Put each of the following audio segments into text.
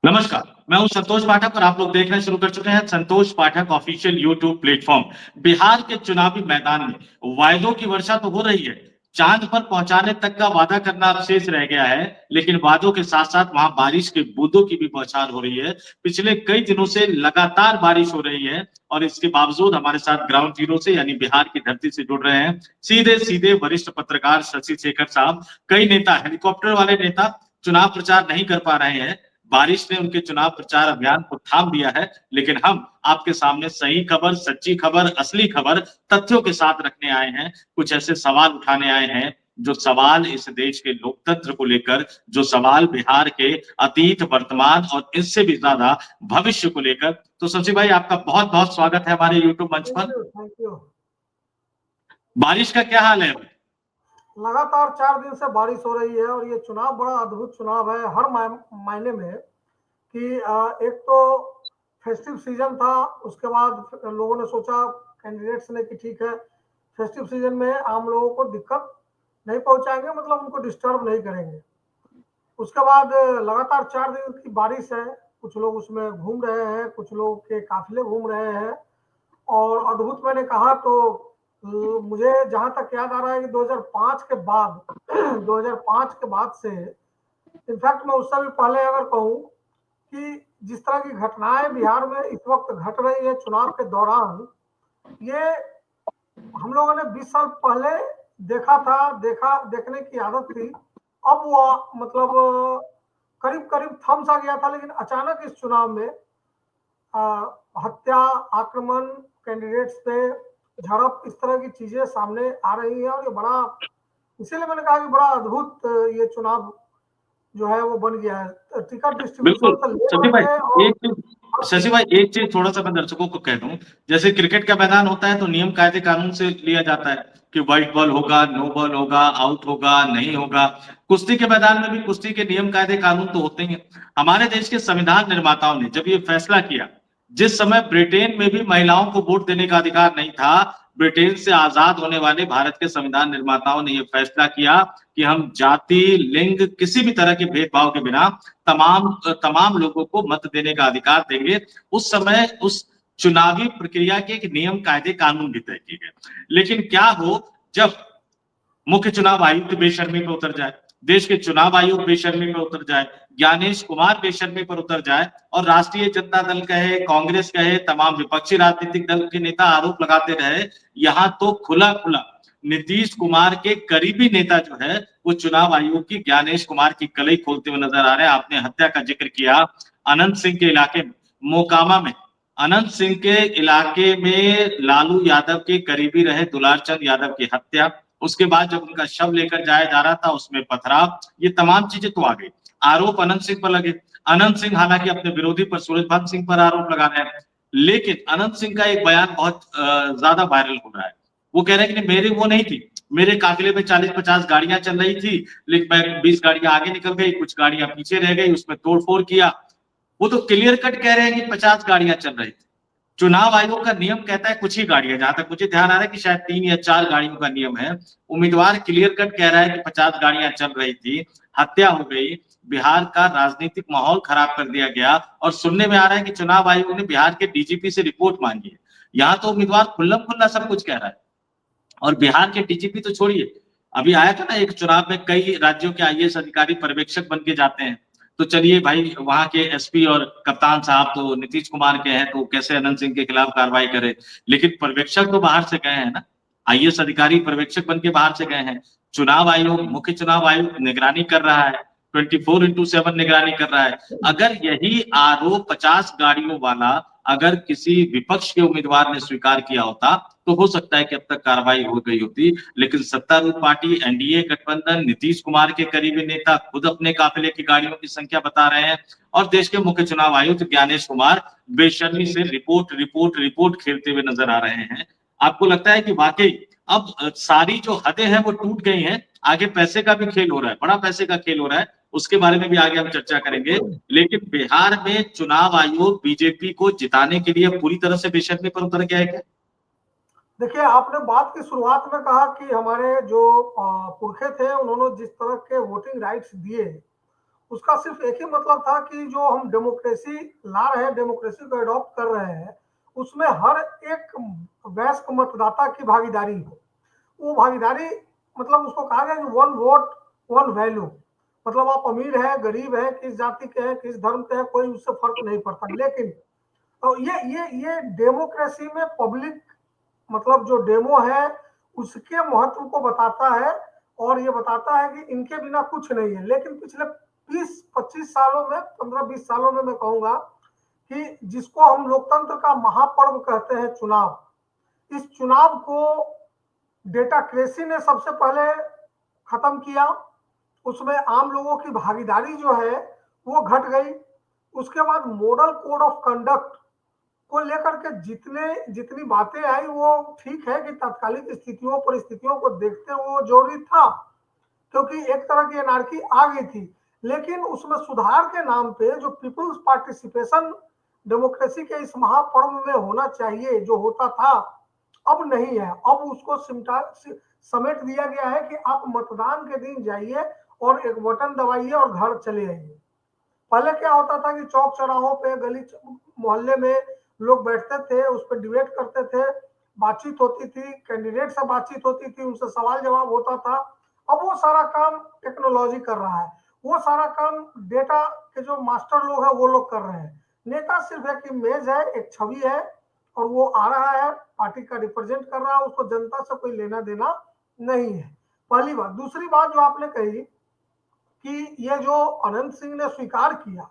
नमस्कार, मैं हूं संतोष पाठक और आप लोग देखना शुरू कर चुके हैं संतोष पाठक ऑफिशियल यूट्यूब प्लेटफॉर्म। बिहार के चुनावी मैदान में वायदों की वर्षा तो हो रही है, चांद पर पहुंचाने तक का वादा करना अब शेष रह गया है, लेकिन वादों के साथ साथ वहां बारिश के बूंदों की भी बौछार हो रही है। पिछले कई दिनों से लगातार बारिश हो रही है और इसके बावजूद हमारे साथ ग्राउंड जीरो से यानी बिहार की धरती से जुड़ रहे हैं सीधे सीधे वरिष्ठ पत्रकार शशि शेखर साहब। कई नेता, हेलीकॉप्टर वाले नेता चुनाव प्रचार नहीं कर पा रहे हैं, बारिश ने उनके चुनाव प्रचार अभियान को थाम दिया है, लेकिन हम आपके सामने सही खबर, सच्ची खबर, असली खबर तथ्यों के साथ रखने आए हैं। कुछ ऐसे सवाल उठाने आए हैं जो सवाल इस देश के लोकतंत्र को लेकर, जो सवाल बिहार के अतीत, वर्तमान और इससे भी ज्यादा भविष्य को लेकर। तो शशि भाई, आपका बहुत बहुत स्वागत है हमारे यूट्यूब मंच पर। Thank you. बारिश का क्या हाल है? लगातार 4 दिन से बारिश हो रही है और ये चुनाव बड़ा अद्भुत चुनाव है हर मायने में कि एक तो फेस्टिव सीजन था। उसके बाद लोगों ने सोचा, कैंडिडेट्स ने, कि ठीक है, फेस्टिव सीजन में आम लोगों को दिक्कत नहीं पहुंचाएंगे, मतलब उनको डिस्टर्ब नहीं करेंगे। उसके बाद लगातार 4 दिन की बारिश है। कुछ लोग उसमें घूम रहे हैं, कुछ लोग के काफिले घूम रहे हैं। और अद्भुत मैंने कहा तो मुझे जहां तक याद आ रहा है कि 2005 के बाद 2005 के बाद से, इनफैक्ट मैं उससे भी पहले अगर कहूं कि जिस तरह की घटनाएं बिहार में इस वक्त घट रही है चुनाव के दौरान, ये हम लोगों ने 20 साल पहले देखा था, देखने की आदत थी। अब वो मतलब करीब करीब थम सा गया था, लेकिन अचानक इस चुनाव में हत्या, आक्रमण, कैंडिडेट्स पे झड़प, इस तरह की चीजें सामने आ रही है और ये बड़ा, इसीलिए मैंने कहा कि बड़ा अद्भुत ये चुनाव जो है वो बन गया है। टिकट बिल्कुल डिस्ट्रीब्यूशन से शशि भाई, लेकर और एक चीज शशि भाई, एक चीज थोड़ा सा मैं दर्शकों को कह दूं। जैसे क्रिकेट का मैदान होता है तो नियम कायदे कानून से लिया जाता है कि व्हाइट बॉल होगा, नो बॉल होगा, आउट होगा, नहीं होगा। कुश्ती के मैदान में भी कुश्ती के नियम कायदे कानून तो होते ही हैं। हमारे देश के संविधान निर्माताओं ने जब ये फैसला किया, जिस समय ब्रिटेन में भी महिलाओं को वोट देने का अधिकार नहीं था, ब्रिटेन से आजाद होने वाले भारत के संविधान निर्माताओं ने यह फैसला किया कि हम जाति, लिंग, किसी भी तरह के भेदभाव के बिना तमाम तमाम लोगों को मत देने का अधिकार देंगे। उस समय उस चुनावी प्रक्रिया के एक नियम कायदे कानून भी तय किए गए। लेकिन क्या हो जब मुख्य चुनाव आयुक्त बेशर्मी पर उतर जाए, देश के चुनाव आयोग बेशर्मी पर उतर जाए, ज्ञानेश कुमार बेशर्मी पर उतर जाए और राष्ट्रीय जनता दल कहे, कांग्रेस कहे, तमाम विपक्षी राजनीतिक दल के नेता आरोप लगाते रहे। यहां तो खुला खुला नीतीश कुमार के करीबी नेता जो है वो चुनाव आयोग की ज्ञानेश कुमार की कलई खोलते हुए नजर आ रहे हैं। आपने हत्या का जिक्र किया, अनंत सिंह के इलाके में, मोकामा में अनंत सिंह के इलाके में लालू यादव के करीबी रहे दुलार चंद यादव की हत्या। उसके बाद जब उनका शव लेकर जाया जा रहा था उसमें पथराव, ये तमाम चीजें तो आ गई। आरोप अनंत सिंह पर लगे। अनंत सिंह हालांकि अपने विरोधी पर, सूरजभान सिंह पर आरोप लगा रहे हैं, लेकिन अनंत सिंह का एक बयान बहुत ज्यादा वायरल हो रहा है। वो कह रहे हैं कि मेरी वो नहीं थी, मेरे काफिले में 40-50 गाड़ियां चल रही थी, लेकिन मैं 20 गाड़ियां आगे निकल गई, कुछ गाड़ियां पीछे रह गई, उसमें तोड़फोड़ किया। वो तो क्लियर कट कह रहे हैं कि 50 गाड़ियां चल रही थी। चुनाव आयोग का नियम कहता है कुछ ही गाड़ियां, जहां तक मुझे ध्यान आ रहा है कि शायद 3 या 4 गाड़ियों का नियम है। उम्मीदवार क्लियर कट कह रहा है कि 50 गाड़ियां चल रही थी, हत्या हो गई, बिहार का राजनीतिक माहौल खराब कर दिया गया। और सुनने में आ रहा है कि चुनाव आयोग ने बिहार के डीजीपी से रिपोर्ट मांगी है। यहाँ तो उम्मीदवार खुल्लम खुल्ला सब कुछ कह रहा है। और बिहार के डीजीपी तो छोड़िए, अभी आया था ना एक चुनाव में कई राज्यों के आईएएस अधिकारी पर्यवेक्षक बन के जाते हैं। तो चलिए भाई, वहां के एसपी और कप्तान साहब तो नीतीश कुमार के हैं, तो कैसे अनंत सिंह के खिलाफ कार्रवाई करे। लेकिन पर्यवेक्षक तो बाहर से गए हैं ना, आईएएस अधिकारी पर्यवेक्षक बन के बाहर से गए हैं। चुनाव आयोग, मुख्य चुनाव आयोग निगरानी कर रहा है, 24x7 निगरानी कर रहा है। अगर यही आरोप 50 गाड़ियों वाला अगर किसी विपक्ष के उम्मीदवार ने स्वीकार किया होता तो हो सकता है कि अब तक कार्रवाई हो गई होती। लेकिन सत्तारूढ़ पार्टी, एनडीए गठबंधन, नीतीश कुमार के करीबी नेता खुद अपने काफिले की गाड़ियों की संख्या बता रहे हैं और देश के मुख्य चुनाव आयुक्त ज्ञानेश कुमार बेशर्मी से रिपोर्ट रिपोर्ट रिपोर्ट खेलते हुए नजर आ रहे हैं। आपको लगता है कि वाकई अब सारी जो हदें हैं वो टूट गई हैं, आगे पैसे का भी खेल हो रहा है, बड़ा पैसे का खेल हो रहा है, उसके बारे में भी आगे हम चर्चा करेंगे। लेकिन बिहार में चुनाव आयोग बीजेपी को जिताने के लिए पूरी तरह से बेशर्मी पर उतर गया है क्या? देखिए, आपने बात की शुरुआत में कहा कि हमारे जो पुरखे थे उन्होंने जिस तरह के वोटिंग राइट्स दिए, उसका सिर्फ एक ही मतलब था कि जो हम डेमोक्रेसी ला रहे हैं, डेमोक्रेसी को अडॉप्ट कर रहे हैं, उसमें हर एक वयस्क मतदाता की भागीदारी हो। वो भागीदारी मतलब उसको कहा गया कि वन वोट वन वैल्यू, मतलब आप अमीर है, गरीब है, किस जाति के हैं, किस धर्म के हैं, कोई उससे फर्क नहीं पड़ता। लेकिन तो ये डेमोक्रेसी में पब्लिक मतलब जो डेमो है उसके महत्व को बताता है, और ये बताता है कि इनके बिना कुछ नहीं है। लेकिन पिछले 20-25 सालों में, 15-20 सालों में मैं कहूंगा कि जिसको हम लोकतंत्र का महापर्व कहते हैं चुनाव, इस चुनाव को डेटाक्रेसी ने सबसे पहले खत्म किया। उसमें आम लोगों की भागीदारी जो है वो घट गई। उसके बाद मॉडल कोड ऑफ कंडक्ट को लेकर के जितनी बातें आई वो ठीक है कि तात्कालिक स्थितियों परिस्थितियों को देखते हुए वो जरूरी था, क्योंकि एक तरह की एनार्की आ गई थी। लेकिन उसमें सुधार के नाम पे जो पीपुल्स पार्टिसिपेशन डेमोक्रेसी के इस महापर्व में होना चाहिए, जो होता था, अब नहीं है। अब उसको समेट दिया गया है कि आप मतदान के दिन जाइए और एक बटन दबाइए और घर चले आइए। पहले क्या होता था कि चौक चौराहों पे, गली मोहल्ले में लोग बैठते थे, उस पर डिबेट करते थे, बातचीत होती थी, कैंडिडेट से बातचीत होती थी, उनसे सवाल जवाब होता था। अब वो सारा काम टेक्नोलॉजी कर रहा है, वो सारा काम डेटा के जो मास्टर लोग हैं वो लोग कर रहे हैं। नेता सिर्फ एक इमेज है, एक छवि है, और वो आ रहा है, पार्टी का रिप्रेजेंट कर रहा है, उसको जनता से कोई लेना देना नहीं है। पहली बात। दूसरी बात जो आपने कही कि ये जो अनंत सिंह ने स्वीकार किया,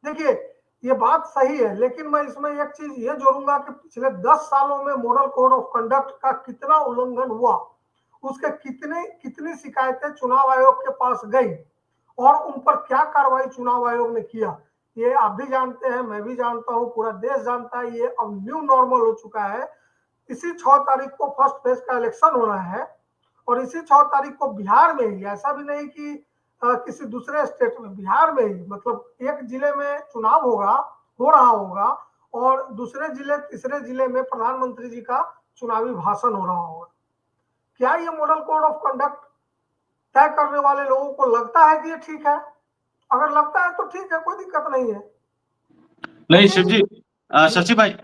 देखिए ये बात सही है, लेकिन मैं इसमें एक चीज ये जोड़ूंगा कि पिछले 10 सालों में मॉडल कोड ऑफ कंडक्ट का कितना उल्लंघन हुआ, उसके कितनी शिकायतें चुनाव आयोग के पास गई, और उन पर क्या कार्रवाई चुनाव आयोग ने किया, ये आप भी जानते हैं, मैं भी जानता हूं, पूरा देश जानता है। ये अब न्यू नॉर्मल हो चुका है। इसी 6 तारीख को फर्स्ट फेज का इलेक्शन होना है, और इसी 6 तारीख को बिहार में ही, ऐसा भी नहीं कि किसी दूसरे स्टेट में, बिहार में ही, मतलब एक जिले में चुनाव होगा, हो रहा होगा, और दूसरे जिले, तीसरे जिले में प्रधानमंत्री जी का चुनावी भाषण हो रहा होगा। क्या ये मॉडल कोड ऑफ कंडक्ट तय करने वाले लोगों को लगता है कि ये ठीक है? अगर लगता है तो ठीक है, कोई दिक्कत नहीं है, नहीं क्योंकि शिव जी, शशि भाई,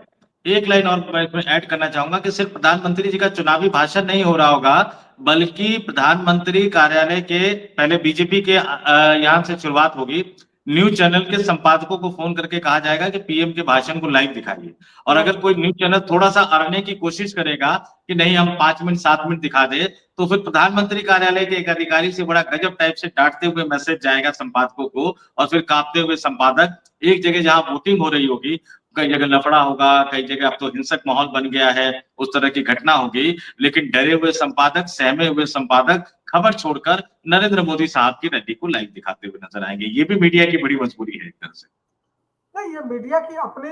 एक लाइन और मैं इसमें ऐड करना चाहूंगा कि सिर्फ प्रधानमंत्री जी का चुनावी भाषण नहीं हो रहा होगा, बल्कि प्रधानमंत्री कार्यालय के पहले बीजेपी के यहाँ से शुरुआत होगी। न्यूज चैनल के संपादकों को फोन करके कहा जाएगा कि पीएम के भाषण को लाइव दिखाइए, और अगर कोई न्यूज चैनल थोड़ा सा अड़ने की कोशिश करेगा कि नहीं हम 5 मिनट 7 मिनट दिखा दे, तो फिर प्रधानमंत्री कार्यालय के एक अधिकारी से बड़ा गजब टाइप से डांटते हुए मैसेज जाएगा संपादकों को, और फिर कांपते हुए संपादक एक जगह जहां वोटिंग हो रही होगी, कई जगह लफड़ा होगा, कई जगह अब तो हिंसक माहौल बन गया है, उस तरह की घटना होगी, लेकिन डरे हुए संपादक, सहमे हुए संपादक खबर छोड़कर नरेंद्र मोदी साहब की रैली को लाइव दिखाते हुए नजर आएंगे। ये भी मीडिया की बड़ी मजबूरी है एक तरह से। नहीं, ये मीडिया की अपनी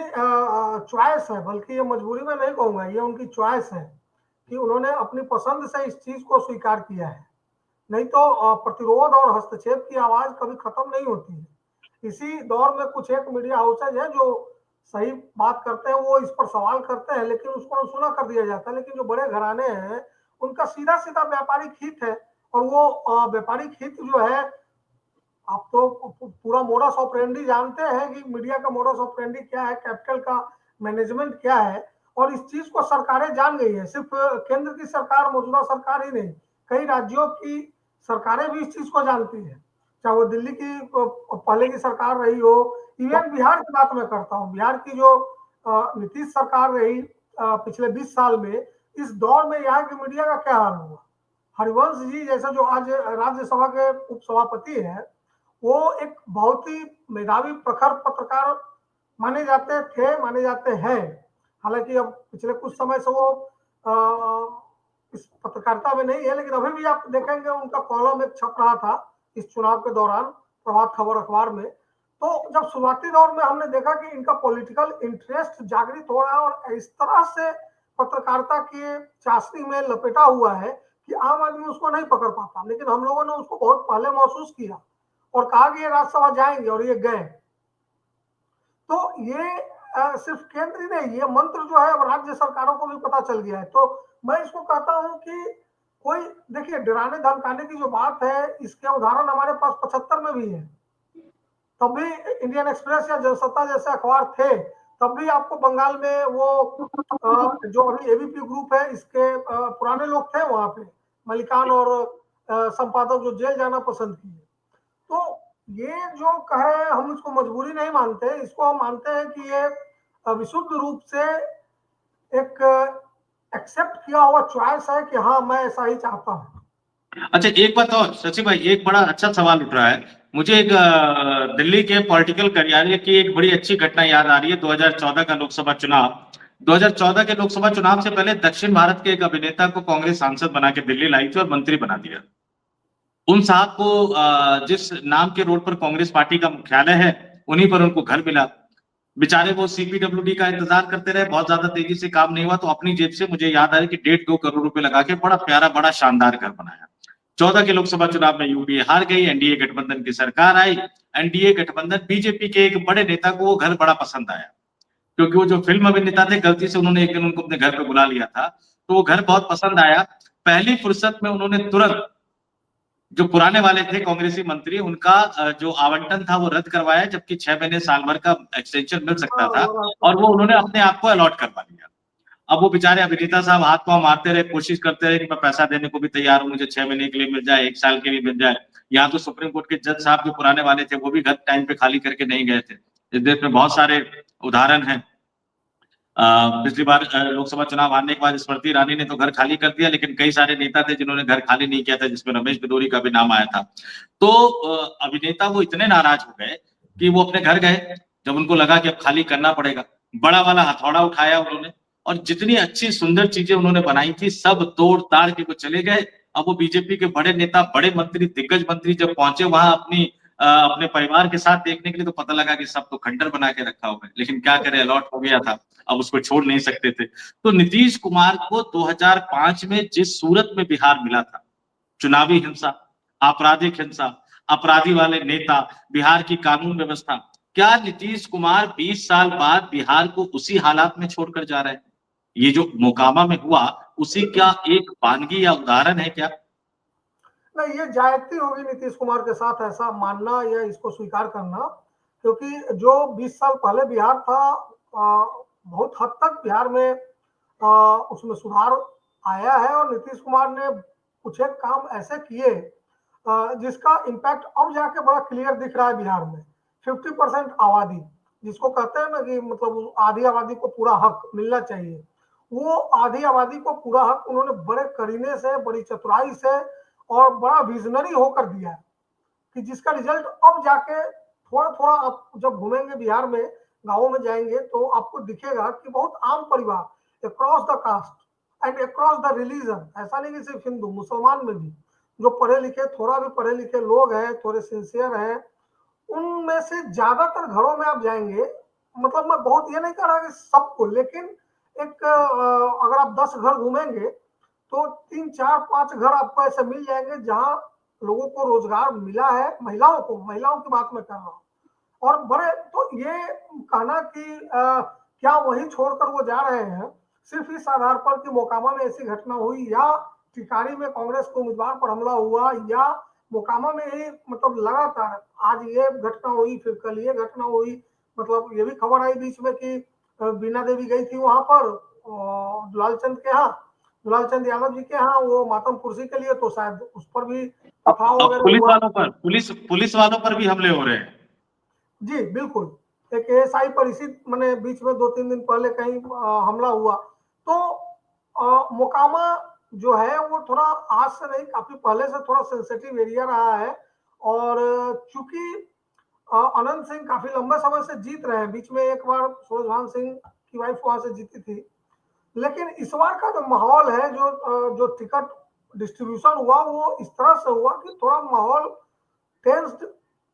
चॉइस है, बल्कि ये मजबूरी में नहीं कहूंगा, ये उनकी चॉइस है कि उन्होंने अपनी पसंद से इस चीज को स्वीकार किया है। नहीं तो प्रतिरोध और हस्तक्षेप की आवाज कभी खत्म नहीं होती है। इसी दौर में कुछ एक मीडिया हाउसेज हैं जो सही बात करते हैं, वो इस पर सवाल करते हैं, लेकिन उसको अनसुना कर दिया जाता है। लेकिन जो बड़े घराने हैं उनका सीधा सीधा व्यापारिक हित है, और वो व्यापारिक हित जो है, आप तो पूरा मोडस ऑपरेंडी जानते हैं कि मीडिया का मोडस ऑपरेंडी क्या है, कैपिटल का मैनेजमेंट क्या है, और इस चीज को सरकारें जान गई है। सिर्फ केंद्र की सरकार, मौजूदा सरकार ही नहीं, कई राज्यों की सरकारें भी इस चीज को जानती है, चाहे वो दिल्ली की पहले की सरकार रही हो, इवन बिहार की बात मैं करता हूँ, बिहार की जो नीतीश सरकार रही पिछले 20 साल में, इस दौर में यहाँ की मीडिया का क्या हाल हुआ। हरिवंश जी जैसे जो आज राज्यसभा के उपसभापति हैं, वो एक बहुत ही मेधावी प्रखर पत्रकार माने जाते थे, माने जाते हैं। हालांकि अब पिछले कुछ समय से वो इस पत्रकारिता में नहीं है, लेकिन अभी भी आप देखेंगे उनका कॉलम एक छप रहा था इस चुनाव के दौरान प्रभात खबर अखबार में। तो जब शुरुआती दौर में हमने देखा कि इनका पॉलिटिकल इंटरेस्ट जागृत हो रहा है और इस तरह से पत्रकारिता के चाशनी में लपेटा हुआ है कि आम आदमी उसको नहीं पकड़ पाता, लेकिन हम लोगों ने उसको बहुत पहले महसूस किया और कहा कि ये राज्यसभा जाएंगे, और ये गए। तो ये सिर्फ केंद्र ही नहीं, ये मंत्र जो है अब राज्य सरकारों को भी पता चल गया है। तो मैं इसको कहता हूं कि देखिए, डराने धमकाने की जो बात है, इसके उदाहरण हमारे पास 75 में भी है। तब भी इंडियन एक्सप्रेस या जनसत्ता जैसे अखबार थे, तब भी आपको बंगाल में वो जो अभी एबीपी ग्रुप है इसके पुराने लोग थे वहां पे, मलिकान और संपादक जो जेल जाना पसंद किए। तो ये जो कहे हम इसको मजबूरी नहीं मानते, इसको हम मानते हैं कि ये विशुद्ध रूप से एक एक्सेप्ट किया हुआ चॉइस है कि हाँ मैं ऐसा ही चाहता हूँ। अच्छा, एक बात और शशि भाई, एक बड़ा अच्छा सवाल उठ रहा है मुझे। एक दिल्ली के पॉलिटिकल कार्यालय की एक बड़ी अच्छी घटना याद आ रही है। 2014 का लोकसभा चुनाव, 2014 के लोकसभा चुनाव से पहले दक्षिण भारत के एक अभिनेता को कांग्रेस सांसद बना के दिल्ली लाई थी और मंत्री बना दिया। उन साहब को जिस नाम के रोड पर कांग्रेस पार्टी का मुख्यालय है, उन्हीं पर उनको घर मिला। बेचारे वो सीपीडब्ल्यूडी का इंतजार करते रहे, बहुत ज्यादा तेजी से काम नहीं हुआ, तो अपनी जेब से मुझे याद आ रहा है कि 1.5-2 करोड़ रुपए लगा के बड़ा प्यारा, बड़ा शानदार घर बनाया। 14 के लोकसभा चुनाव में यूपीए हार गई, एनडीए गठबंधन की सरकार आई। एनडीए गठबंधन बीजेपी के एक बड़े नेता को वो घर बड़ा पसंद आया, क्योंकि वो जो फिल्म अभिनेता थे, गलती से उन्होंने एक दिन उनको अपने घर पे बुला लिया था, तो वो घर बहुत पसंद आया। पहली फुर्सत में उन्होंने तुरंत जो पुराने वाले थे कांग्रेसी मंत्री, उनका जो आवंटन था वो रद्द करवाया, जबकि 6 महीने साल भर का एक्सटेंशन मिल सकता था, और वो उन्होंने अपने आप को अलॉट करवा लिया। अब वो बेचारे अभिनेता साहब हाथ पांव मारते रहे, कोशिश करते रहे कि मैं पैसा देने को भी तैयार हूं, मुझे 6 महीने के लिए मिल जाए, 1 साल के लिए मिल जाए। यहाँ तो सुप्रीम कोर्ट के जज साहब जो पुराने वाले थे, वो भी घर टाइम पे खाली करके नहीं गए थे। इस देश में बहुत सारे उदाहरण हैं। पिछली बार लोकसभा चुनाव हारने के बाद स्मृति ईरानी ने तो घर खाली कर दिया, लेकिन कई सारे नेता थे जिन्होंने घर खाली नहीं किया था, जिसमें रमेश बिदोरी का भी नाम आया था। तो अभिनेता वो इतने नाराज हो गए कि वो अपने घर गए, जब उनको लगा कि अब खाली करना पड़ेगा, बड़ा वाला हथौड़ा उठाया उन्होंने, और जितनी अच्छी सुंदर चीजें उन्होंने बनाई थी सब तोड़ ताड़ के वो चले गए। अब वो बीजेपी के बड़े नेता, बड़े मंत्री, दिग्गज मंत्री जब पहुंचे वहां अपने परिवार के साथ देखने के लिए, तो पता लगा कि सब तो खंडर बना के रखा हुआ है, लेकिन क्या करें, अलॉट हो गया था, अब उसको छोड़ नहीं सकते थे। तो नीतीश कुमार को 2005 में जिस सूरत में बिहार मिला था, चुनावी हिंसा, आपराधिक हिंसा, अपराधी वाले नेता, बिहार की कानून व्यवस्था, क्या नीतीश कुमार 20 साल बाद बिहार को उसी हालात में छोड़कर जा रहे हैं? ये जो मोकामा में हुआ, उसी क्या एक वानगी या उदाहरण है क्या? नहीं, ये जायती होगी नीतीश कुमार के साथ ऐसा मानना या इसको स्वीकार करना, क्योंकि जो 20 साल पहले बिहार था, बहुत हद तक बिहार में उसमें सुधार आया है, और नीतीश कुमार ने कुछ एक काम ऐसे किए जिसका इम्पैक्ट अब जाके बड़ा क्लियर दिख रहा है बिहार में। 50% आबादी, जिसको कहते हैं ना कि मतलब आधी आबादी को पूरा हक मिलना चाहिए, वो आधी आबादी को पूरा हक उन्होंने बड़े करीने से, बड़ी चतुराई से और बड़ा विजनरी होकर दिया है, कि जिसका रिजल्ट अब जाके थोड़ा थोड़ा आप जब घूमेंगे बिहार में, गाँवों में जाएंगे, तो आपको दिखेगा कि बहुत आम परिवार across the caste and across the religion, ऐसा नहीं कि सिर्फ हिंदू, मुसलमान में भी जो पढ़े लिखे, थोड़ा भी पढ़े लिखे लोग हैं, थोड़े सिंसियर हैं, उनमें से ज्यादातर घरों में आप जाएंगे, मतलब मैं बहुत ये नहीं कह रहा कि सबको, लेकिन एक अगर आप 10 घर घूमेंगे तो 3 4 5 घर आपको ऐसे मिल जाएंगे जहां लोगों को रोजगार मिला है, महिलाओं की बात मैं कर रहा हूँ। और बड़े, तो ये कहना कि क्या वही छोड़कर वो जा रहे हैं सिर्फ इस आधार पर कि मोकामा में ऐसी घटना हुई, या टिकारी में कांग्रेस के उम्मीदवार पर हमला हुआ, या मोकामा में ही मतलब लगातार आज ये घटना हुई, फिर कल ये घटना हुई। मतलब ये भी खबर आई बीच में कि बीना देवी गई थी वहां पर दुलाल चंद यादव जी के यहाँ, वो मातम कुर्सी के लिए, तो शायद उस पर भी पथराव अब वगैरह पुलिस हुआ। वालों पर, पुलिस वालों पर भी हमले हो रहे हैं। जी बिल्कुल, एक एएसआई पर इसी मैंने बीच में 2 3 दिन पहले कहीं हमला हुआ। तो मोकामा जो है वो थोड़ा आज से नहीं, काफी पहले से थोड़ा सेंसिटिव एरिया रहा है, और चूंकि अनंत सिंह काफी लंबे समय से जीत रहे हैं, बीच में एक बार सूरजभान सिंह की वाइफ वहां से जीती थी, लेकिन इस बार का जो माहौल है, जो टिकट डिस्ट्रीब्यूशन हुआ, वो इस तरह से हुआ कि थोड़ा माहौल टेंस्ड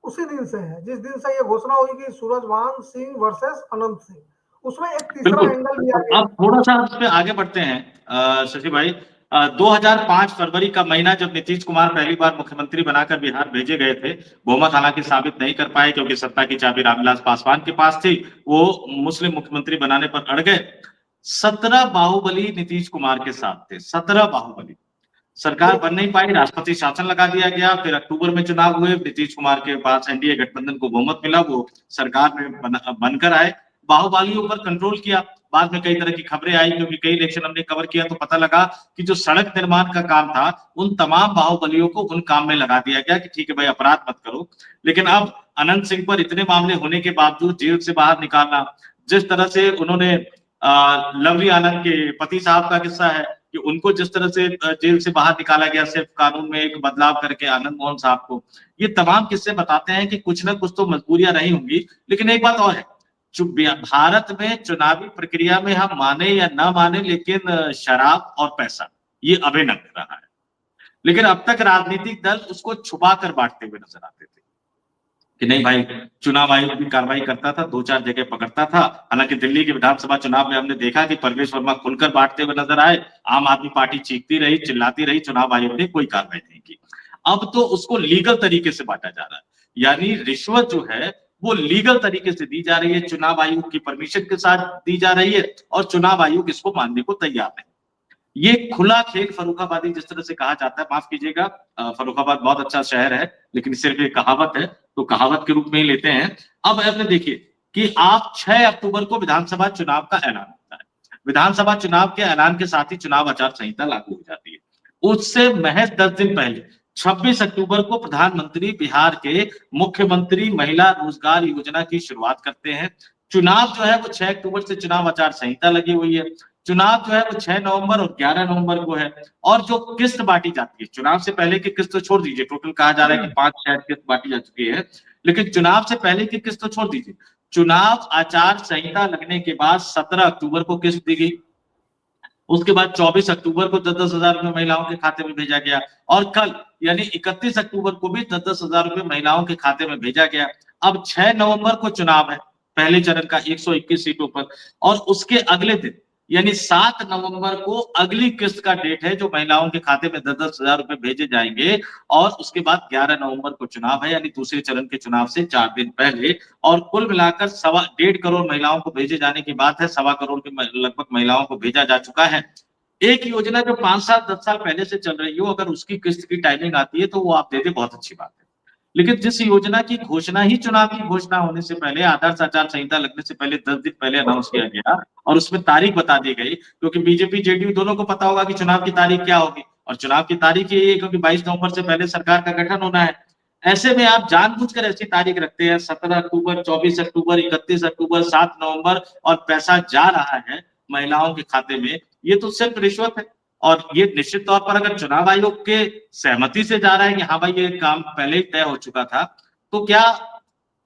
उसी दिन से है, जिस दिन से ये घोषणा हुई कि सूरजभान सिंह वर्सेस अनंत सिंह। उसमें एक तीसरा बिल्कुल। एंगल लिया गया। अब थोड़ा सा उस पे आगे बढ़ते हैं शशि भाई। 2005 फरवरी का महीना, जब नीतीश कुमार पहली बार मुख्यमंत्री बनाकर बिहार भेजे गए थे, बहुमत हालांकि साबित नहीं कर पाए क्योंकि सत्ता की चाबी रामविलास पासवान के पास थी, वो मुस्लिम मुख्यमंत्री बनाने पर अड़ गए। 17 बाहुबली नीतीश कुमार के साथ थे, 17 बाहुबली। सरकार बन नहीं पाई, राष्ट्रपति शासन लगा दिया गया। फिर अक्टूबर में चुनाव हुए, नीतीश कुमार के पास एनडीए गठबंधन को बहुमत मिला, वो सरकार में बनकर आए, बाहुबलियों पर कंट्रोल किया। बाद में कई तरह की खबरें आई, क्योंकि कई इलेक्शन हमने कवर किया तो पता लगा कि जो सड़क निर्माण का काम था, उन तमाम बाहुबलियों को उन काम में लगा दिया गया कि ठीक है भाई, अपराध मत करो। लेकिन अब अनंत सिंह पर इतने मामले होने के बावजूद जेल से बाहर निकालना, जिस तरह से उन्होंने लवली आनंद के पति साहब का किस्सा है कि उनको जिस तरह से जेल से बाहर निकाला गया सिर्फ कानून में एक बदलाव करके, आनंद मोहन साहब को, ये तमाम किस्से बताते हैं कि कुछ ना कुछ तो मजबूरियां रही होंगी। लेकिन एक बात और है, भारत में चुनावी प्रक्रिया में हम माने या ना माने, लेकिन शराब और पैसा ये अभिनव रहा है। लेकिन अब तक राजनीतिक दल उसको छुपा कर बांटते हुए नजर आते थे कि नहीं भाई, चुनाव आयोग भी कार्रवाई करता था, 2-4 जगह पकड़ता था। हालांकि दिल्ली के विधानसभा चुनाव में हमने देखा कि परवेश वर्मा खुलकर बांटते हुए नजर आए, आम आदमी पार्टी चीखती रही, चिल्लाती रही, चुनाव आयोग ने कोई कार्रवाई नहीं की। अब तो उसको लीगल तरीके से बांटा जा रहा है, यानी रिश्वत जो है वो लीगल तरीके से दी जा रही है, चुनाव आयोग की परमिशन के साथ दी जा रही है, और चुनाव आयोग इसको मानने को तैयार नहीं। ये खुला खेल फर्रुखाबादी जिस तरह से कहा जाता है, माफ कीजिएगा, फर्रुखाबाद बहुत अच्छा शहर है, लेकिन सिर्फ एक कहावत है, तो कहावत के रूप में ही लेते हैं। अब आपने देखिए कि आप 6 अक्टूबर को विधानसभा चुनाव का ऐलान होता है, विधानसभा चुनाव के ऐलान के साथ ही चुनाव आचार संहिता लागू हो जाती है। उससे महज 10 दिन पहले 26 अक्टूबर को प्रधानमंत्री बिहार के मुख्यमंत्री महिला रोजगार योजना की शुरुआत करते हैं। चुनाव जो है वो 6 अक्टूबर से चुनाव आचार संहिता लगी हुई है। चुनाव जो है वो 6 नवंबर और 11 नवंबर को है। और जो किस्त बांटी जाती है, चुनाव से पहले की किस्त तो छोड़ दीजिए, टोटल कहा जा रहा है कि 5 शायद किस्त बांटी जा चुकी है, लेकिन चुनाव से पहले की किस्त तो छोड़ दीजिए। चुनाव आचार संहिता लगने के बाद 17 अक्टूबर को किस्त दी गई, उसके बाद 24 अक्टूबर को 10-10 हजार रुपए महिलाओं के खाते में भेजा गया, और कल यानी 31 अक्टूबर को भी 10-10 हजार रुपए महिलाओं के खाते में भेजा गया। अब 6 नवंबर को चुनाव है, पहले चरण का 121 सीटों पर, और उसके अगले दिन यानी 7 नवंबर को अगली किस्त का डेट है, जो महिलाओं के खाते में 10-10 हजार रुपए भेजे जाएंगे। और उसके बाद 11 नवंबर को चुनाव है, यानी दूसरे चरण के चुनाव से 4 दिन पहले। और कुल मिलाकर 1.25 करोड़ महिलाओं को भेजे जाने की बात है, 1.25 करोड़ के लगभग महिलाओं को भेजा जा चुका है। एक योजना जो 5 साल 10 साल पहले से चल रही हो, अगर उसकी किस्त की टाइमिंग आती है तो वो आप दे दे, बहुत अच्छी बात है। लेकिन जिस योजना की घोषणा ही चुनाव की घोषणा होने से पहले, आदर्श आचार संहिता लगने से पहले 10 दिन पहले अनाउंस किया गया, और उसमें तारीख बता दी गई, क्योंकि बीजेपी जेडीयू दोनों को पता होगा कि चुनाव की तारीख क्या होगी, और चुनाव की तारीख यही है क्योंकि 22 नवंबर से पहले सरकार का गठन होना है। ऐसे में आप जानबूझकर ऐसी तारीख रखते हैं, 17 अक्टूबर, 24 अक्टूबर, 31 अक्टूबर, 7 नवंबर, और पैसा जा रहा है महिलाओं के खाते में। ये तो सिर्फ रिश्वत है, और ये निश्चित तौर पर अगर चुनाव आयोग के सहमति से जा रहा है कि हाँ भाई ये काम पहले ही तय हो चुका था, तो क्या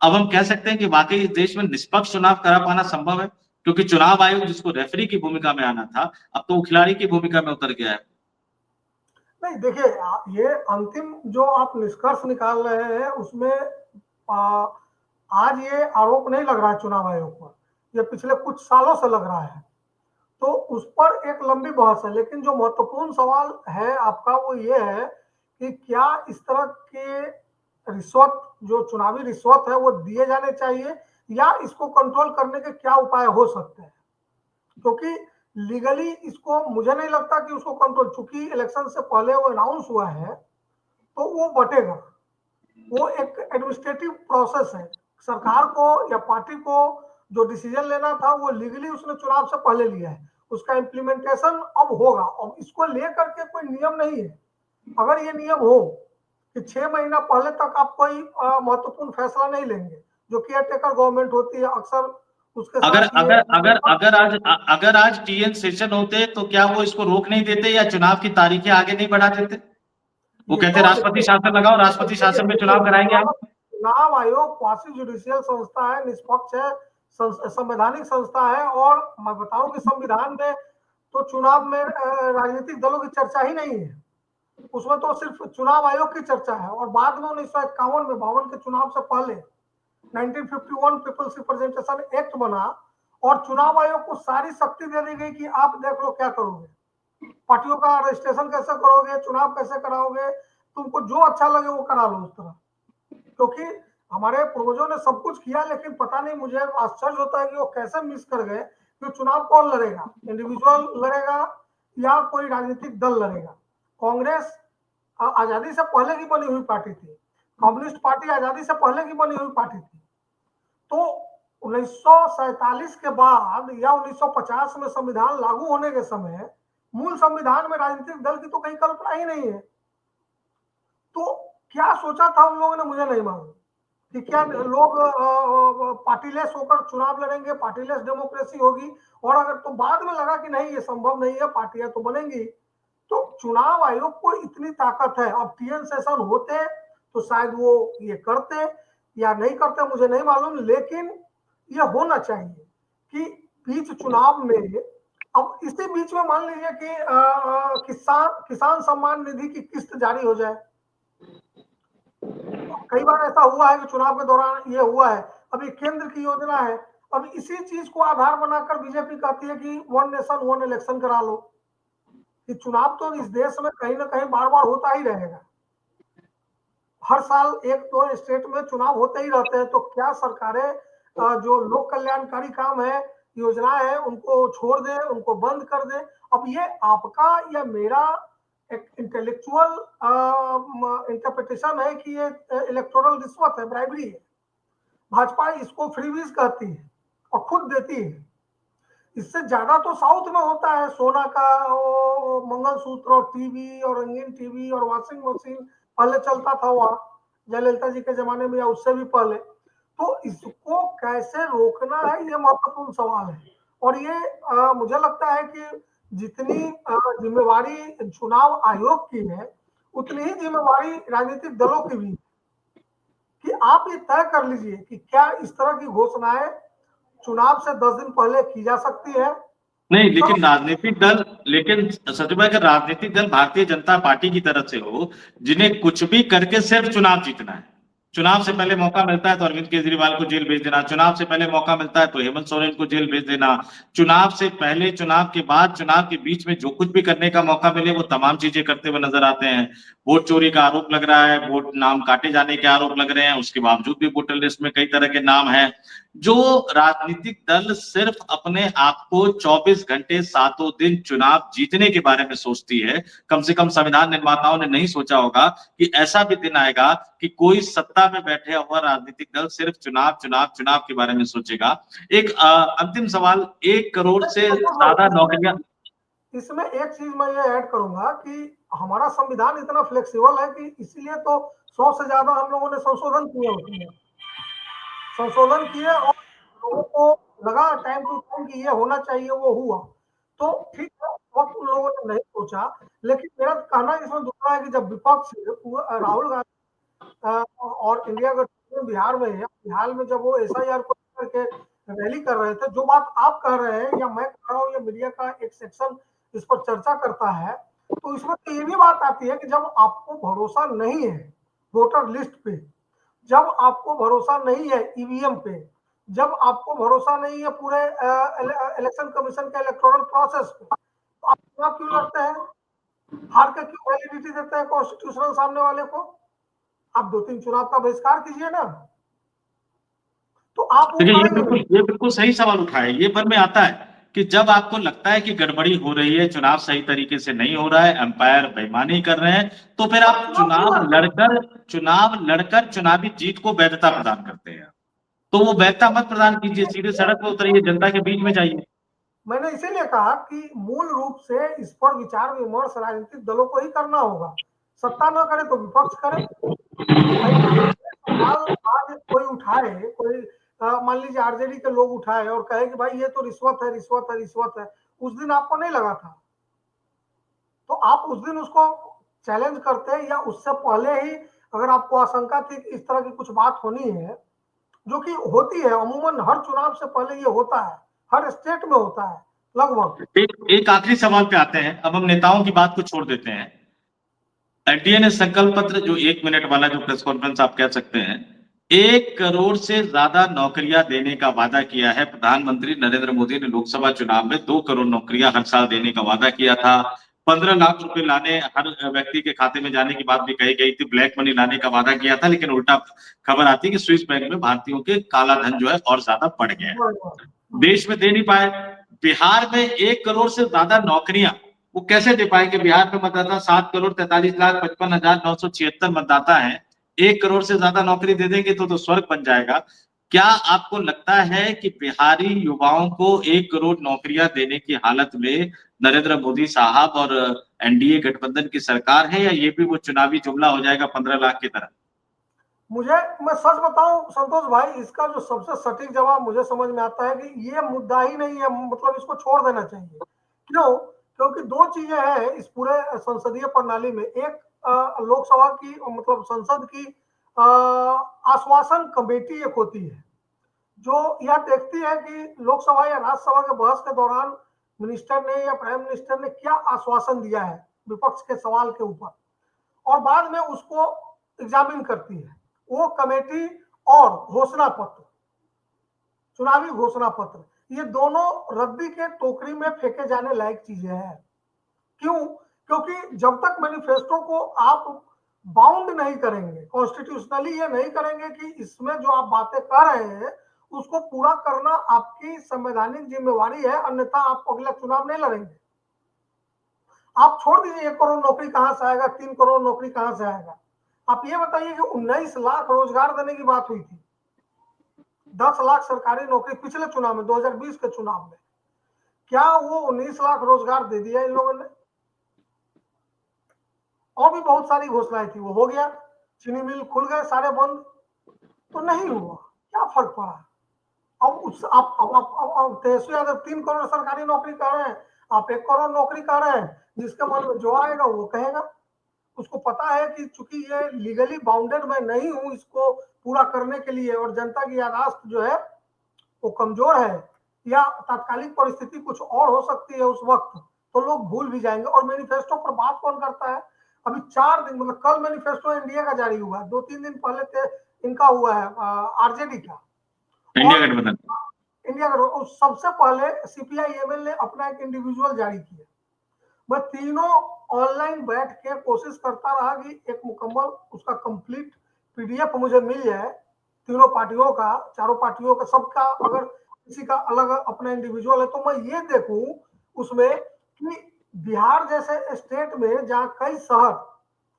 अब हम कह सकते हैं कि वाकई इस देश में निष्पक्ष चुनाव करा पाना संभव है? क्योंकि चुनाव आयोग जिसको रेफरी की भूमिका में आना था, अब तो वो खिलाड़ी की भूमिका में उतर गया है। नहीं देखिए, ये अंतिम जो आप निष्कर्ष निकाल रहे हैं उसमें आ, आज ये आरोप नहीं लग रहा है चुनाव आयोग पर, ये पिछले कुछ सालों से लग रहा है, तो उस पर एक लंबी बहस है। लेकिन जो महत्वपूर्ण सवाल है आपका वो ये है कि क्या इस तरह के रिश्वत, जो चुनावी रिश्वत है, वो दिए जाने चाहिए, या इसको कंट्रोल करने के क्या उपाय हो सकते हैं? क्योंकि लीगली इसको मुझे नहीं लगता कि उसको कंट्रोल, चूंकि इलेक्शन से पहले वो अनाउंस हुआ है तो वो बटेगा। वो एक एडमिनिस्ट्रेटिव प्रोसेस है, सरकार को या पार्टी को जो डिसीजन लेना था वो लीगली उसने चुनाव से पहले लिया है, उसका इम्प्लीमेंटेशन अब होगा। अब इसको लेकर के कोई नियम नहीं है। अगर ये नियम हो कि 6 महीना पहले तक आप कोई महत्वपूर्ण फैसला नहीं लेंगे, जो केयर टेकर गवर्नमेंट होती है अक्सर उसके अगर साथ ये अगर अगर अगर आज टीएन सेशन होते तो क्या वो इसको रोक नहीं देते, या चुनाव की तारीखें आगे नहीं बढ़ा देते? वो ये कहते तो राष्ट्रपति शासन लगाओ, राष्ट्रपति शासन में चुनाव कराएंगे हम। चुनाव आयोग क्वासी जुडिशियल संस्था है, निष्पक्ष है, संवैधानिक संस्था है। और मैं बताऊं कि संविधान में तो चुनाव में राजनीतिक दलों की चर्चा ही नहीं है, उसमें तो सिर्फ चुनाव आयोग की चर्चा है। और बाद में 1951 में 52 के चुनाव से पहले 1951 पीपल्स रिप्रेजेंटेशन एक्ट बना, और चुनाव आयोग को सारी शक्ति दे दी गई कि आप देख लो क्या करोगे, पार्टियों का रजिस्ट्रेशन कैसे करोगे, चुनाव कैसे कराओगे, तुमको जो अच्छा लगे वो करा लो उस तरह। क्योंकि हमारे पूर्वजों ने सब कुछ किया, लेकिन पता नहीं, मुझे आश्चर्य होता है कि वो कैसे मिस कर गए कि चुनाव कौन लड़ेगा, इंडिविजुअल लड़ेगा या कोई राजनीतिक दल लड़ेगा। कांग्रेस आजादी से पहले की बनी हुई पार्टी थी, कम्युनिस्ट पार्टी आजादी से पहले की बनी हुई पार्टी थी। तो 1947 के बाद या 1950 में संविधान लागू होने के समय मूल संविधान में राजनीतिक दल की तो कहीं कल्पना ही नहीं है। तो क्या सोचा था उन लोगों ने, मुझे नहीं मालूम कि क्या लोग पार्टीलेस होकर चुनाव लड़ेंगे, पार्टीलेस डेमोक्रेसी होगी। और अगर तो बाद में लगा कि नहीं ये संभव नहीं है, पार्टियां तो बनेंगी। तो चुनाव आयोग को इतनी ताकत है, अब टीएन सेशन होते तो शायद वो ये करते या नहीं करते, मुझे नहीं मालूम। लेकिन ये होना चाहिए कि बीच चुनाव में, अब इसी बीच में मान लीजिए कि किसान सम्मान निधि की किस्त जारी हो जाए। कई बार ऐसा हुआ है कि चुनाव के दौरान ये हुआ है। अभी केंद्र की योजना है, अब इसी चीज को आधार बनाकर बीजेपी कहती है कि वन नेशन वन इलेक्शन करा लो, कि चुनाव तो इस देश में कहीं ना कहीं बार बार होता ही रहेगा। हर साल एक दो स्टेट में चुनाव होते ही रहते हैं। तो क्या सरकारें जो लोक कल्याणकारी काम है, योजनाएं है, उनको छोड़ दे, उनको बंद कर दे? अब ये आपका या मेरा एक इंटेलेक्चुअल इंटरप्रिटेशन है कि ये इलेक्टोरल रिश्वत है, ब्राइबरी है। भाजपा इसको फ्रीबीज कहती है और खुद देती है। इससे ज्यादा तो साउथ में होता है, सोना का मंगलसूत्र और टीवी और रंगीन टीवी और वॉशिंग मशीन पहले चलता था वहां, जयललिता जी के जमाने में या उससे भी पहले। तो इसको कैसे रोकना है, ये महत्वपूर्ण सवाल है। और ये मुझे लगता है कि जितनी जिम्मेवारी चुनाव आयोग की है, उतनी ही जिम्मेवारी राजनीतिक दलों की भी है कि आप ये तय कर लीजिए कि क्या इस तरह की घोषणाएं चुनाव से 10 दिन पहले की जा सकती है। नहीं, लेकिन सच में अगर राजनीतिक दल भारतीय जनता पार्टी की तरफ से हो, जिन्हें कुछ भी करके सिर्फ चुनाव जीतना है, चुनाव से पहले मौका मिलता है तो अरविंद केजरीवाल को जेल भेज देना, चुनाव से पहले मौका मिलता है तो हेमंत सोरेन को जेल भेज देना, चुनाव से पहले, चुनाव के बाद, चुनाव के बीच में जो कुछ भी करने का मौका मिले वो तमाम चीजें करते हुए नजर आते हैं। वोट चोरी का आरोप लग रहा है, वोट नाम काटे जाने के आरोप लग रहे हैं, उसके बावजूद भी वोटर लिस्ट में कई तरह के नाम हैं। जो राजनीतिक दल सिर्फ अपने आप को 24 घंटे सातों दिन चुनाव जीतने के बारे में सोचती है, कम से कम संविधान निर्माताओं ने नहीं सोचा होगा कि ऐसा भी दिन आएगा कि कोई सत्ता में बैठे हुआ राजनीतिक दल सिर्फ चुनाव चुनाव चुनाव के बारे में सोचेगा। एक अंतिम सवाल, 1 करोड़ से ज्यादा नौकरियां। इसमें एक चीज मैं ये ऐड करूंगा कि हमारा संविधान इतना फ्लेक्सिबल है कि इसीलिए तो 100 से ज्यादा हम लोगों ने संशोधन किए उसमें, संशोधन किए और लोगों को लगा टाइम टू टाइम कि ये होना चाहिए, वो हुआ। तो ठीक है, वक्त उन लोगों ने नहीं सोचा। लेकिन मेरा कहना इसमें दूसरा है कि जब विपक्ष राहुल गांधी और इंडिया गठबंधन बिहार में है, बिहार में जब वो एसआईआर को करके रैली कर रहे थे, जो बात आप कह रहे हैं या मैं कह रहा हूँ या मीडिया का एक सेक्शन इस पर चर्चा करता है, तो इसमें तो ये भी बात आती है कि जब आपको भरोसा नहीं है वोटर लिस्ट पे, जब आपको भरोसा नहीं है ईवीएम पे, जब आपको भरोसा नहीं है पूरे इलेक्शन कमीशन के इलेक्टोरल प्रोसेस पे, तो आप चुनाव क्यों लड़ते हैं? हार के क्यों वैलिडिटी देते हैं कॉन्स्टिट्यूशनल सामने वाले को? आप 2-3 चुनाव का बहिष्कार कीजिए ना, तो आप वो करेंगे। ये बिल्कुल सही सवाल उठाए। ये मन में आता है कि जब आपको लगता है कि गड़बड़ी हो रही है, चुनाव सही तरीके से नहीं हो रहा है, अंपायर बेईमानी कर रहे हैं, तो फिर आप चुनाव लड़कर चुनावी जीत को वैधता प्रदान करते हैं। तो वो वैधता मत प्रदान कीजिए, सीधे सड़क पर उतरिए, जनता के बीच में जाइए। मैंने इसीलिए कहा कि मूल रूप से इस पर विचार विमर्श राजनीतिक दलों को ही करना होगा। सत्ता न करे तो विपक्ष करे। सवाल आज कोई उठाए, कोई मान लीजिए आरजेडी के लोग उठाए और कहे कि भाई ये तो रिश्वत है, रिश्वत है, रिश्वत है, उस दिन आपको नहीं लगा था, तो आप उस दिन उसको चैलेंज करते, या उससे पहले ही अगर आपको आशंका थी कि इस तरह की कुछ बात होनी है, जो कि होती है अमूमन हर चुनाव से पहले, ये होता है, हर स्टेट में होता है लगभग। एक आखिरी सवाल पे आते हैं, अब हम नेताओं की बात को छोड़ देते हैं। एनडीए ने संकल्प पत्र, जो 1 मिनट वाला जो प्रेस कॉन्फ्रेंस आप कह सकते हैं, 1 करोड़ से ज्यादा नौकरियां देने का वादा किया है। प्रधानमंत्री नरेंद्र मोदी ने लोकसभा चुनाव में 2 करोड़ नौकरियां हर साल देने का वादा किया था। 15 लाख रुपए लाने हर व्यक्ति के खाते में जाने की बात भी कही गई थी, ब्लैक मनी लाने का वादा किया था, लेकिन उल्टा खबर आती है कि स्विस बैंक में भारतीयों के काला धन जो है और ज्यादा बढ़ गया है, देश में दे नहीं पाए। बिहार में 1 करोड़ से ज्यादा नौकरियां वो कैसे दे पाएंगे? बिहार में मतदाता 7,43,55,976 मतदाता है, 1 करोड़ से ज्यादा नौकरी दे देंगे तो स्वर्ग बन जाएगा। क्या आपको लगता है कि बिहारी युवाओं को 1 करोड़ नौकरियां देने की हालत में नरेंद्र मोदी साहब और एनडीए गठबंधन की सरकार है, या ये भी वो चुनावी जुमला हो जाएगा 15 लाख की तरह? मुझे, मैं सच बताऊं संतोष भाई, इसका जो सबसे सटीक जवाब मुझे समझ में आता है कि ये मुद्दा ही नहीं है, मतलब इसको छोड़ देना चाहिए। क्यों? क्योंकि दो चीजें हैं इस पूरे संसदीय प्रणाली में। एक लोकसभा की, मतलब संसद की आश्वासन कमेटी एक होती है, जो यह देखती है कि लोकसभा या राज्यसभा के बहस के दौरान मिनिस्टर ने या प्राइम मिनिस्टर ने क्या आश्वासन दिया है विपक्ष के सवाल के ऊपर, और बाद में उसको एग्जामिन करती है वो कमेटी। और घोषणा पत्र, चुनावी घोषणा पत्र, ये दोनों रद्दी के टोकरी में फेंके जाने लायक चीजें हैं। क्यों? क्योंकि जब तक मैनिफेस्टो को आप बाउंड नहीं करेंगे, कॉन्स्टिट्यूशनली ये नहीं करेंगे कि इसमें जो आप बातें कर रहे हैं उसको पूरा करना आपकी संवैधानिक जिम्मेवारी है, अन्यथा आप अगला चुनाव नहीं लड़ेंगे। आप छोड़ दीजिए 1 करोड़ नौकरी कहां से आएगा, 3 करोड़ नौकरी कहां से आएगा। आप ये बताइए कि 19 लाख रोजगार देने की बात हुई थी, 10 लाख सरकारी नौकरी पिछले चुनाव में, 2020 के चुनाव में। क्या वो 19 लाख रोजगार दे दिया इन लोगों ने? और भी बहुत सारी घोषणाएं थी, वो हो गया। चीनी मिल खुल गए सारे बंद, तो नहीं हुआ, क्या फर्क पड़ा? अब उस आप तेजस्वी यादव 3 करोड़ सरकारी नौकरी कह रहे हैं, आप 1 करोड़ नौकरी कह रहे हैं। जिसके मन में जो आएगा वो कहेगा। उसको पता है कि चूंकि ये लीगली बाउंडेड मैं नहीं हूं इसको पूरा करने के लिए, और जनता की यादाश्त जो है वो कमजोर है, या तात्कालिक परिस्थिति कुछ और हो सकती है उस वक्त, तो लोग भूल भी जाएंगे। और मैनिफेस्टो पर बात कौन करता है? अभी 4 दिन, मतलब कल मैनिफेस्टो एनडीए का जारी हुआ है, 2-3 दिन पहले इनका हुआ है आरजेडी का, इंडिया और गठबंधन। इंडिया का सबसे पहले सीपीआई एमएल ने अपना एक इंडिविजुअल जारी किया। मैं तीनों ऑनलाइन बैठ के कोशिश करता रहा कि एक मुकम्मल उसका कंप्लीट पीडीएफ मुझे मिल जाए, तीनों पार्टियों का, चारों पार्टियों का, सबका। अगर किसी का अलग अपना इंडिविजुअल है तो मैं ये देखूं उसमें कि बिहार जैसे स्टेट में जहाँ कई शहर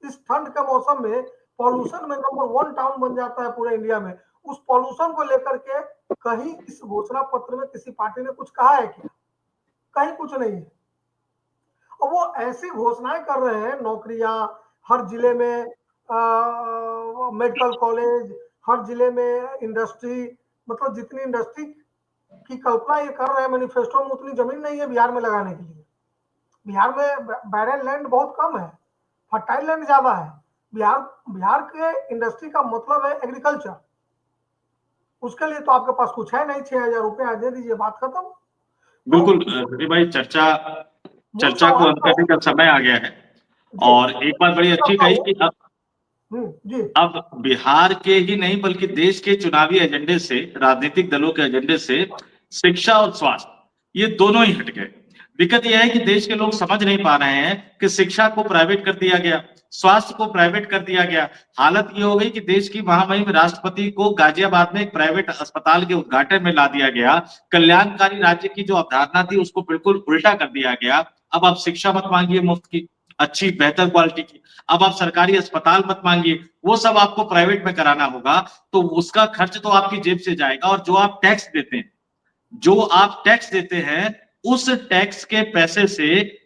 इस ठंड के मौसम में पॉल्यूशन में नंबर 1 टाउन बन जाता है पूरे इंडिया में, उस पॉल्यूशन को लेकर के कहीं इस घोषणा पत्र में किसी पार्टी ने कुछ कहा है क्या? कहीं कुछ नहीं है। और वो ऐसी घोषणाएं कर रहे हैं, नौकरियां हर जिले में, मेडिकल कॉलेज हर जिले में, इंडस्ट्री, मतलब जितनी इंडस्ट्री की कल्पना ये कर रहे हैं मैनिफेस्टो में, उतनी जमीन नहीं है बिहार में लगाने के लिए। बिहार में बैरल लैंड बहुत कम है, फर्टाइल लैंड ज्यादा है। बिहार के इंडस्ट्री का मतलब है एग्रीकल्चर। उसके लिए तो आपके पास कुछ है नहीं, 6,000 रुपये दे दीजिए, बात खत्म। बिल्कुल सचिन भाई, मूल चर्चा को सवाल अंत तो, करने का समय आ गया है। जी और एक बात बड़ी अच्छी करता कही हूँ। कि जी अब बिहार के ही नहीं बल्कि देश के चुनावी एजेंडे से, राजनीतिक दलों के एजेंडे से शिक्षा और स्वास्थ्य ये दोनों ही हट गए। दिक्कत यह है कि देश के लोग समझ नहीं पा रहे हैं कि शिक्षा को प्राइवेट कर दिया गया, स्वास्थ्य को प्राइवेट कर दिया गया। हालत ये हो गई कि देश की महामहिम राष्ट्रपति को गाजियाबाद में एक प्राइवेट अस्पताल के उद्घाटन में ला दिया गया। कल्याणकारी राज्य की जो अवधारणा थी उसको बिल्कुल उल्टा कर दिया गया। अब आप शिक्षा मत मांगिए मुफ्त की, अच्छी बेहतर क्वालिटी की, अब आप सरकारी अस्पताल मत मांगिए, वो सब आपको प्राइवेट में कराना होगा। तो उसका खर्च तो आपकी जेब से जाएगा, और जो आप टैक्स देते हैं, जो आप टैक्स देते हैं, उस टैक्स के पैसे से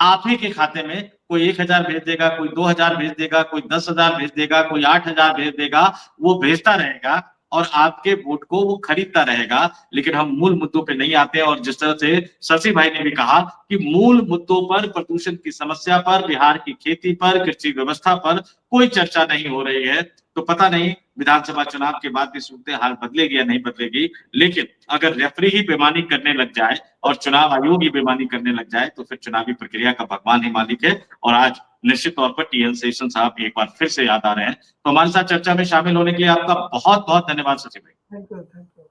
आप ही के खाते में कोई 1,000 भेज देगा, कोई 2,000 भेज देगा, कोई 10,000 भेज देगा, कोई 8,000 भेज देगा। वो भेजता रहेगा और आपके वोट को वो खरीदता रहेगा। लेकिन हम मूल मुद्दों पे नहीं आते। और जिस तरह से शशि भाई ने भी कहा कि मूल मुद्दों पर, प्रदूषण की समस्या पर, बिहार की खेती पर, कृषि व्यवस्था पर कोई चर्चा नहीं हो रही है। तो पता नहीं विधानसभा चुनाव के बाद भी सूरत हाल बदलेगी या नहीं बदलेगी। लेकिन अगर रेफरी ही बेईमानी करने लग जाए और चुनाव आयोग ही बेईमानी करने लग जाए तो फिर चुनावी प्रक्रिया का भगवान ही मालिक है। और आज निश्चित तौर पर टीएन शेषन साहब एक बार फिर से याद आ रहे हैं। तो हमारे साथ चर्चा में शामिल होने के लिए आपका बहुत बहुत धन्यवाद सचिव भाई। Thank you, thank you.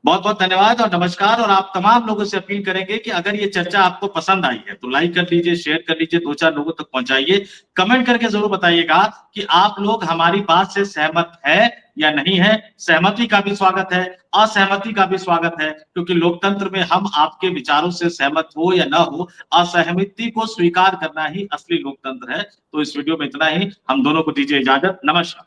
बहुत बहुत धन्यवाद और नमस्कार। और आप तमाम लोगों से अपील करेंगे कि अगर ये चर्चा आपको पसंद आई है तो लाइक कर लीजिए, शेयर कर लीजिए, 2-4 लोगों तक पहुंचाइए। कमेंट करके जरूर बताइएगा कि आप लोग हमारी बात से सहमत है या नहीं है। सहमति का भी स्वागत है, असहमति का भी स्वागत है, क्योंकि लोकतंत्र में हम आपके विचारों से सहमत हो या ना हो, असहमति को स्वीकार करना ही असली लोकतंत्र है। तो इस वीडियो में इतना ही। हम दोनों को दीजिए इजाजत। नमस्कार।